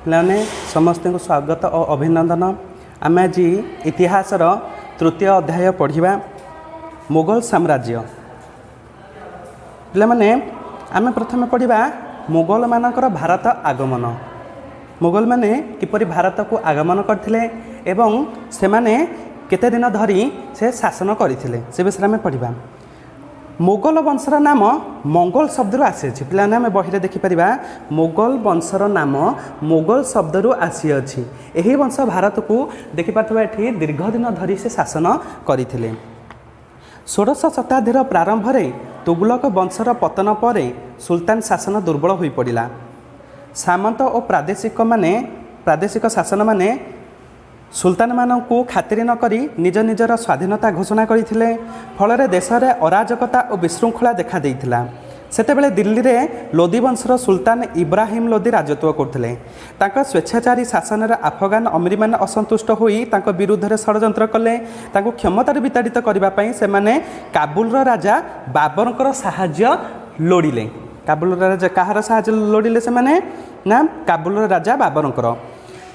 पिलाने समस्त को स्वागत और अभिनंदन। आम आज इतिहासर तृतीय अध्याय पढ़ा मुगल साम्राज्य। पिलाने आम प्रथम पढ़ा मुगल मानकर भारत आगमन। मुगल माने किपरि भारत को आगमन करथिले एवं से माने केते दिन धरी से शासन करथिले से विषय में पढ़ा। मुगल वंशर नाम मंगल शब्द आसी अच्छी पिलाने आम बही देखिपर मुगल वंशर नाम मुगल शब्द आसी अच्छी। यही वंश भारत को देखिपे ये दीर्घ दिन धरी से शासन करते। 16 शताब्दीर प्रारंभ में तुगलक वंशर पतन पर सुल्तान शासन दुर्बल हो पड़ा। सामंत और प्रादेशिक शासन माने सुल्तान मानू खातिर न करी निज निजर स्वाधीनता घोषणा करते। फल देश में अराजकता और विशृंखला देखा देइथिला। सेतेबेले दिल्ली में लोदी वंशर सुल्तान इब्राहिम लोदी राजत्व करते। तांका स्वेच्छाचारी शासन में अफगान अमीरी मैंने असंतुष्ट होई तांका विरुद्ध में षड्यंत्र कले। तांको क्षमतार विताड़ित करने से माने काबुलर राजा बाबरकर साहाय्य लोड़िले। काबुलर राजा कहार साहाय्य लोड़िले से माने ना काबुलर राजा बाबरकर।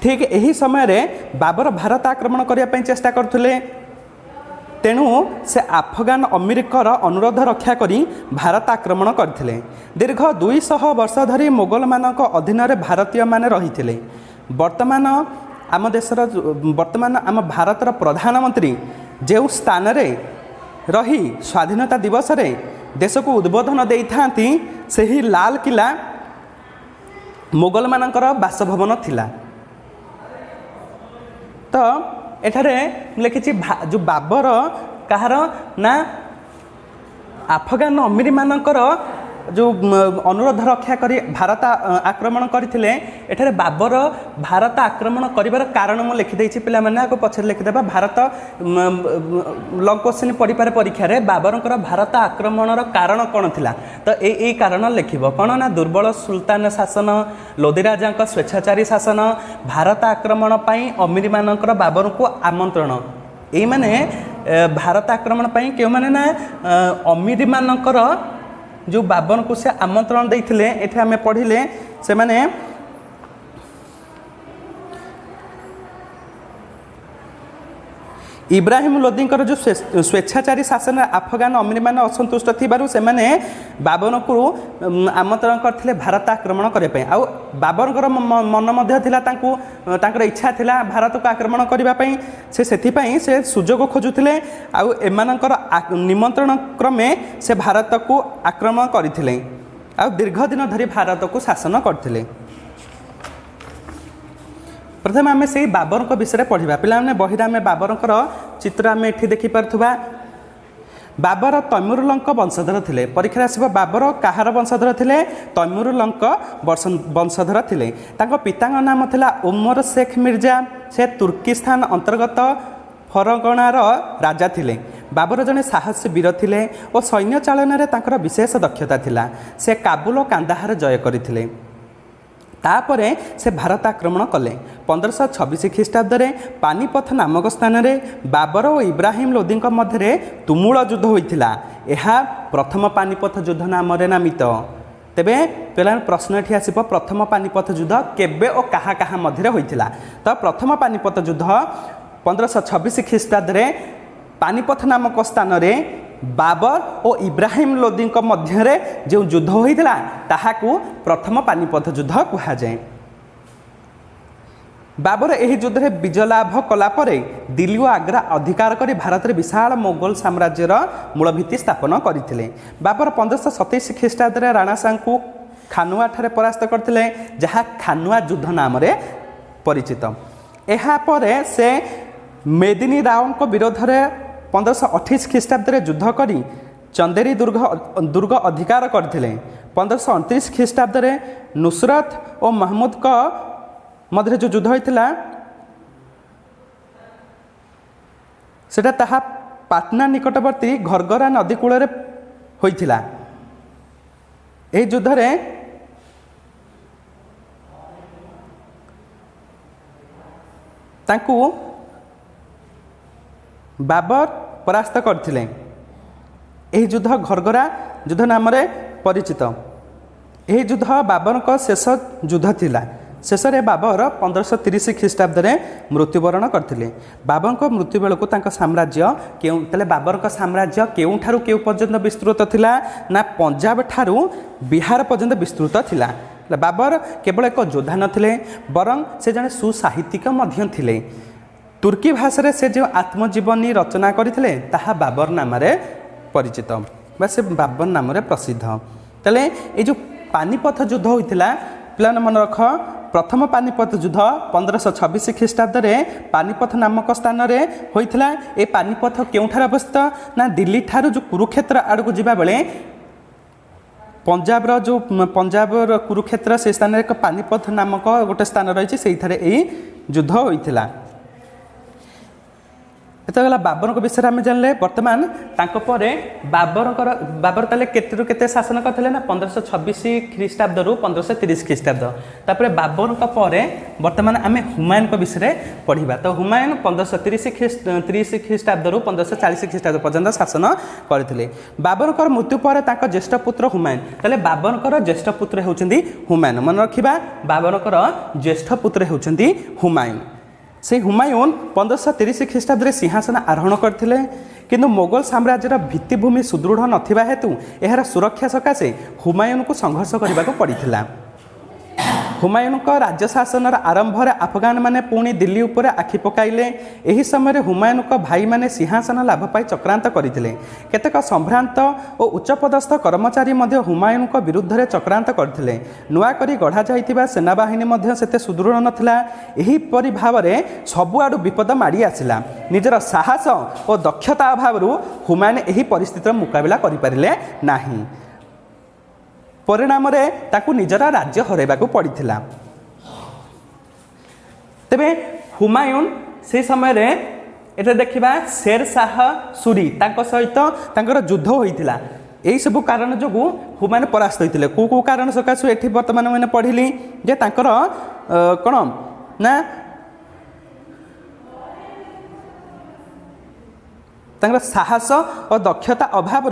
ठीक यही समय रे बाबर भारत आक्रमण करने चेष्टा करते। तेणु से अफगान अमीरकर अनुरोध रक्षा करी भारत आक्रमण करते। दीर्घ 200 वर्ष धरी मुगल मानक अधीन भारतीय माने रही। वर्तमान आम देशर वर्तमान आम भारतर प्रधानमंत्री जो स्थान रे रही स्वाधीनता दिवस रे देश को उद्बोधन दे थांती सही लाल किला मुगल मानकर बासभवन थिला। तो एठारे लिखी जो बाबर कहार ना अफगान अमीरी मानकर जो अनुरोध रक्षा करी भारत आक्रमण करथिले। एठारे बाबर भारत आक्रमण करिवार कारण मु लिखि देछि। पिला माने आको पछर लिखि देबा। भारत लॉन्ग क्वेश्चन पढ़ी पारे परीक्षा रे बाबरकर भारत आक्रमणर कारण कोन थिला। तो ए कारण लिखिबो कोन ना दुर्बल सुल्तान शासन, लोदी राजा स्वेच्छाचारी शासन, भारत आक्रमण पई अमीरी मानकर बाबर को आमंत्रण। ए माने भारत आक्रमण पई के माने ना अमीरी मानकर जो बाबर को से आमंत्रण देते। ये आम पढ़िले से माने इब्राहिम लोदी जो स्वेच्छाचारी शासन अफगान अमीरी मैंने असंतुष्ट थिबारु से माने बाबर को आमंत्रण करथिले भारत आक्रमण करने। आउ बाबर मन मध्य थिला तांकर इच्छा थिला भारत को आक्रमण करने से सेथिपई से सुजोग खोजुथिले। आउ एमानकर निमंत्रण क्रमे से भारत को आक्रमण करथिले। आउ दीर्घ दिन धरी भारत को शासन करथिले। प्रथम आम से बाबर विषय पढ़ा। पिलाने बहिरा आम बाबर चित्र आम एठी देखि पारथुबा। बाबर तैमुरलंक वंशधर थिले। परीक्षा आसिब बाबर कहार वंशधर थिले? तैमुरलंक वंशधर थिले। तांको पिताଙ୍କ नाम थिला उमर शेख मिर्जा। से तुर्किस्तान अंतर्गत फरगणार राजा थिले। बाबर जने साहसी वीर थिले और सैन्य चालन में तांकर विशेष दक्षता थिला। से काबुल और कांदाहार जय करथिले। तापरे से भारत आक्रमण कले। 1526 ख्रीष्टाब्द पानीपथ नामक स्थान में बाबर और इब्राहिम लोदी मध्य तुमुल युद्ध होता। यह प्रथम पानीपथ युद्ध नाम नामित। तेबे पहला प्रश्न ये आसब प्रथम पानीपथ युद्ध केबे और कहा कहा मध्य होता। तो प्रथम पानीपथ युद्ध 1526 ख्रीष्टाब्द पानीपथ नामक स्थान में बाबर और इब्राहिम लोदी मध्य जो युद्ध होता ताहाकू प्रथम पानीपथ युद्ध कहुए। बाबर यही युद्ध में विजय लाभ कलापर दिल्ली और आग्रा अधिकार कर भारत में विशाल मुगल साम्राज्यर मूलभित्ति स्थापन करते। बाबर 1527 ख्रीष्टाब्द राणा सांग को खानुआ ठारे परास्त करते जहाँ खानुआ युद्ध नाम परिचित। यापर से मेदिनी राव विरोध में 1528 ख्रीष्टाब्द युद्ध करी चंदेरी दुर्ग अधिकार करते। 1529 ख्रीष्टाब्द नुसरत और महमूद का मध्य जो युद्ध होता सेटा ताहा पाटना निकटवर्ती घरगरा नदी कूल होता। यह युद्ध में तांकू बाबर परास्त करथिले। यह युद्ध घरगरा युद्ध नाम परिचित। यह युद्ध बाबर शेष युद्ध थिला। शेष में बाबर 1530 ख्रीष्टाब्दे मृत्युवरण करते। बाबर मृत्यु बेलू साम्राज्य तेल बाबर साम्राज्य केउठारु केउ पर्यंत विस्तृत थिला ना पंजाब ठारू बिहार पर्यंत विस्तृत थिला। बाबर केवल एक योद्धा नथिले बरं से जड़े सुसाहित्यिक मध्य थिले। तुर्की भाषा से जो आत्मजीवनी रचना करथिले ताहा बाबर नाम परिचित बा से बाबर नाम प्रसिद्ध। तेले ये जो पानीपथ युद्ध होता पिला मन रख प्रथम पानीपत युद्ध 1526 ख्रीष्टाब्दे पानीपथ नामक स्थान में होता। ये पानीपथ केउठार अवस्थित ना दिल्ली ठारू जो कुरुक्षेत्र आड़ को जावा बेले पंजाब जो पंजाब कुरुक्षेत्र से स्थान एक पानीपथ नामक गोटे स्थान रही से युद्ध होता। गला बाबर विषय आम जानले। बर्तमान बाबर ताले केते केते शासन करते ना 1526 ख्रीष्टाब्द रु 1530 ख्रीष्टाब्द। तापर बाबर बर्तमान आम हुमायून विषय पढ़ा। तो हुमायून 1530 ख्रीष्टाब्द रु 1540 ख्रीष्टाब्द पर्यंत शासन करते। बाबर मृत्यु पर ज्येष्ठ पुत्र हुमायून। ताले बाबर ज्येष्ठ पुत्र होउछन्ती हुमायून। मन रखिबा बाबर ज्येष्ठ पुत्र होउछन्ती हुमायून। से हुमायून 1530 ख्रीष्टाब्द सिंहासन आरोहण करथिले। किंतु मोगल साम्राज्यर भित्तिभूमि सुदृढ़ नथिबा हेतु एहार सुरक्षा सकाशे हुमायून को संघर्ष करने को पड़िथिला। हुमायून राज्य शासन आरंभ में अफगान माने पुणी दिल्ली उपर आखि पकाइले। एही समय हुमायून भाई माने सिंहासन लाभ पाई चक्रांत करथिले। केतेक संभ्रांत और उच्चपदस्थ कर्मचारी मध्य हुमायून विरुद्ध में चक्रांत करथिले। नुआ करी गढ़ा जाइतिबा सेनाबाहिनी मध्य सेते सुदृढ़ नथिला। एही परि भाव में सबुआडु विपद माड़ी आसिला। निजर साहस और दक्षता अभाव हुमायून एही परिस्थितिर मुकाबिला करि पारिले नाही। परिणाम निजर राज्य हरैबाकू पड़िथिला। तेबे हुमायून से समय रे एटा देखिबा शेर शाह सूरी तांको सहित तांकर युद्ध होइथिला। एही सब कारण जोगु हुमायून परास्त होइथिले। को कारण सकाशु एठी वर्तमान मैंने पढ़िली जे तांकर कोन ना साहस और दक्षता अभाव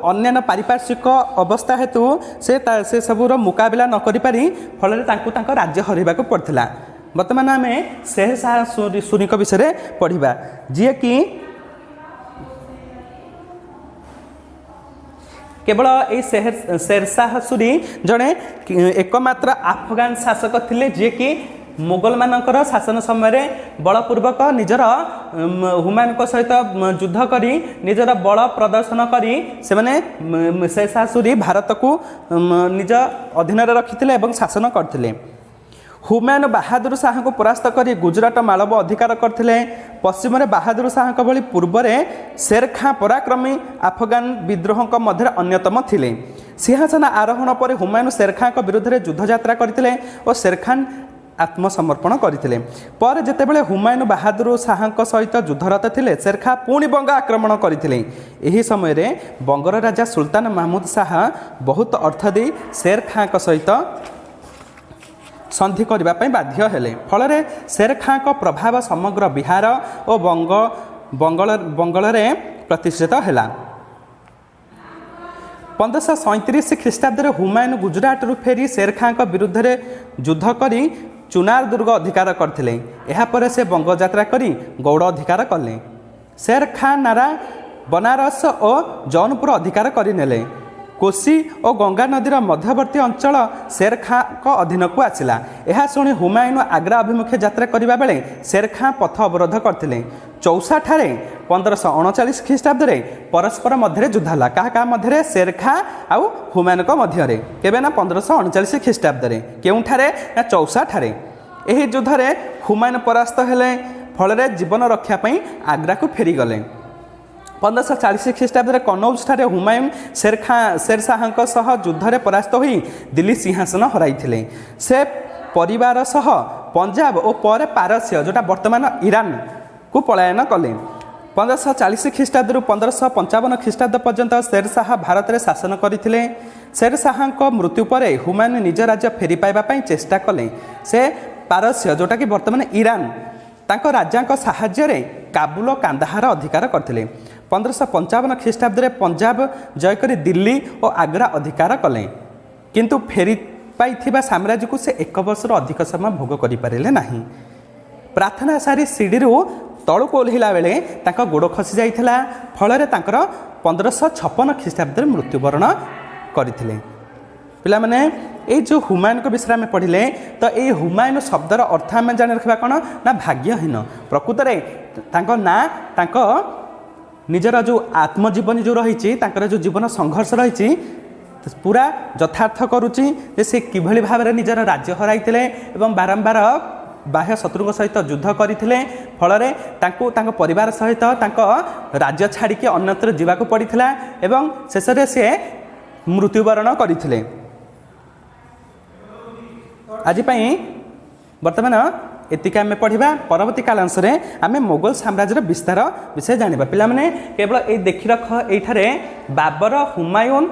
अन्य पारिपार्श्विक अवस्था हेतु से सबूर मुकाबला न करि पारि फल राज्य हरैबाकू पड़ता। बर्तमान आम शेर शाह सूरी विषय पढ़ा जी कि केवल ये शेर शाह सूरी जड़े एकमात्र अफगान शासक थिले जे कि मुगल मानकर शासन समय बलपूर्वक निजर हुमायून सहित युद्ध करी निजर बल प्रदर्शन करी से माने शेर शाह सूरी भारत को निज अधीन रखिथिले एवं शासन करथिले। हुमायून बहादुर शाह को परास्त करी गुजरात मालव अधिकार करथिले। पश्चिम में बहादुर शाह भली पूर्व शेर खां पराक्रमी अफगान विद्रोह मध्य अन्यतम थिले। सिंहासन आरोहण पर हुमायून शेर खां विरुद्ध में युद्ध यात्रा करथिले और शेर खां आत्मसमर्पण करथिले। पर जेतेबेले हुमायून बहादुर शाह सहित युद्धरत थिले शेर खां पुणी बंग आक्रमण करथिले। एही समय रे बंगर राजा सुल्तान महमूद शाह बहुत अर्थ दे शेर खां सहित संधि करबा पई बाध्य हेले। फल शेर खां प्रभाव समग्र बिहार और बंगल रे प्रतिष्ठित हैला। 1537 ख्रीष्टाब्द हुमायून गुजरात फेरी शेर खां विरुद्ध में युद्ध करी चुनार दुर्ग अधिकार करथिले। एहा परे से बंग यात्रा करी गौड़ अधिकार कले। शेर खां नारा बनारस और जौनपुर अधिकार करिनेले। कोसी और गंगा नदीर मध्यवर्ती अंचल शेर खां अधीन को आसिला। यह शुणी हुमायून आग्रा अभिमुखे यात्रा करने बेले शेर खां पथ अवरोध करथिले। चौसा ठारे 1539 ख्रीष्टाब्द परस्पर मध्य युद्ध है। क्या मध्य शेर खां आउ हुमायून मध्य केबे ना 1539 ख्रीष्टाब्द केउठारे ना चौसा ठारे। यही युद्ध में हुमायून परास्त हेले। फल जीवन रक्षा पई आग्रा को फेरीगले। 1540 ख्रीष्टाब्द कनौज ठारे हुमायून शेर शाह सह युद्ध में परास्त होई दिल्ली सिंहासन हराइथिले। से परिवार सह पंजाब और पर पारस्य जोटा वर्तमान ईरान को पलायन कले। 1540 ख्रीष्टाब्द 1555 ख्रीष्टाब्द पर्यंत शेर शाह भारत में शासन करथिले। शेर शाह मृत्यु पर हुमायून निज राज्य फेरी पाइबा पई चेष्टा कले। से पारस्य जोटा कि वर्तमान ईरान तांको राजा साहाय्य रे काबुल कांदाहार अधिकार करथिले। 1555 ख्रीष्टाब्द पंजाब जय कर दिल्ली और आग्रा अधिकार कले। किंतु ପାଇଥିବା ସାମ୍ରାଜ୍ୟକୁ ସେ 1 ବର୍ଷରୁ ଅଧିକ ସମୟ ଭୋଗ କରିପାରିଲେ ନାହିଁ। ପ୍ରାର୍ଥନା ସାରି ସିଡ଼ିରୁ ତଳକୁ ଓହ୍ଲାଇଲା ବେଳେ ତାଙ୍କ ଗୋଡ଼ ଖସି ଯାଇଥିଲା, ଫଳରେ ତାଙ୍କର 1556 ଖ୍ରୀଷ୍ଟାବ୍ଦରେ ମୃତ୍ୟୁବରଣ କରିଥିଲେ। ପିଲାମାନେ ଏଇ ଯେଉଁ ହୁମାୟୁନଙ୍କ ବିଷୟରେ ଆମେ ପଢ଼ିଲେ, ତ ଏଇ ହୁମାୟୁନ ଶବ୍ଦର ଅର୍ଥ ଆମେ ଜାଣି ରଖିବା କ'ଣ ନା ଭାଗ୍ୟହୀନ। ପ୍ରକୃତରେ ତାଙ୍କ ନାଁ ତାଙ୍କ ନିଜର ଯେଉଁ ଆତ୍ମଜୀବନୀ ଯେଉଁ ରହିଛି, ତାଙ୍କର ଯେଉଁ ଜୀବନ ସଂଘର୍ଷ ରହିଛି ପୁରା ଯଥାର୍ଥ କରୁଛି ଯେ ସେ କିଭଳି ଭାବରେ ନିଜର ରାଜ୍ୟ ହରାଇଥିଲେ ଏବଂ ବାରମ୍ବାର ବାହ୍ୟ ଶତ୍ରୁଙ୍କ ସହିତ ଯୁଦ୍ଧ କରିଥିଲେ, ଫଳରେ ତାଙ୍କୁ ତାଙ୍କ ପରିବାର ସହିତ ତାଙ୍କ ରାଜ୍ୟ ଛାଡ଼ିକି ଅନ୍ୟତ୍ର ଯିବାକୁ ପଡ଼ିଥିଲା ଏବଂ ଶେଷରେ ସେ ମୃତ୍ୟୁବରଣ କରିଥିଲେ। ଆଜି ପାଇଁ ବର୍ତ୍ତମାନ ଏତିକି ଆମେ ପଢ଼ିବା। ପରବର୍ତ୍ତୀ କାଳାଂଶରେ ଆମେ ମୋଗଲ ସାମ୍ରାଜ୍ୟର ବିସ୍ତାର ବିଷୟ ଜାଣିବା। ପିଲାମାନେ କେବଳ ଏଇ ଦେଖି ରଖ, ଏଇଠାରେ ବାବର, ହୁମାୟୁନ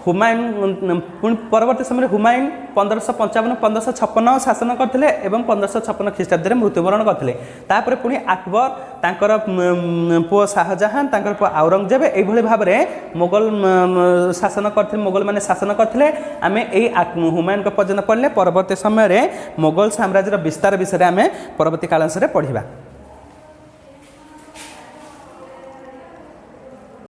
ପୁଣି ପରବର୍ତ୍ତୀ ସମୟରେ ହୁମାୟୁନ 1555-1556 ଶାସନ କରିଥିଲେ ଏବଂ 1556 ଖ୍ରୀଷ୍ଟାବ୍ଦରେ ମୃତ୍ୟୁବରଣ କରିଥିଲେ। ତାପରେ ପୁଣି ଆକବର, ତାଙ୍କର ପୁଅ ଶାହଜାହାନ, ତାଙ୍କର ପୁଅ ଔରଙ୍ଗଜେବ ଏଇଭଳି ଭାବରେ ମୋଗଲ ଶାସନ କରିଥିଲେ, ମୋଗଲମାନେ ଶାସନ କରିଥିଲେ। ଆମେ ଏଇ ହୁମାୟୁନଙ୍କ ପର୍ଯ୍ୟନ୍ତ ପଢ଼ିଲେ। ପରବର୍ତ୍ତୀ ସମୟରେ ମୋଗଲ ସାମ୍ରାଜ୍ୟର ବିସ୍ତାର ବିଷୟରେ ଆମେ ପରବର୍ତ୍ତୀ କାଳାଂଶରେ ପଢ଼ିବା।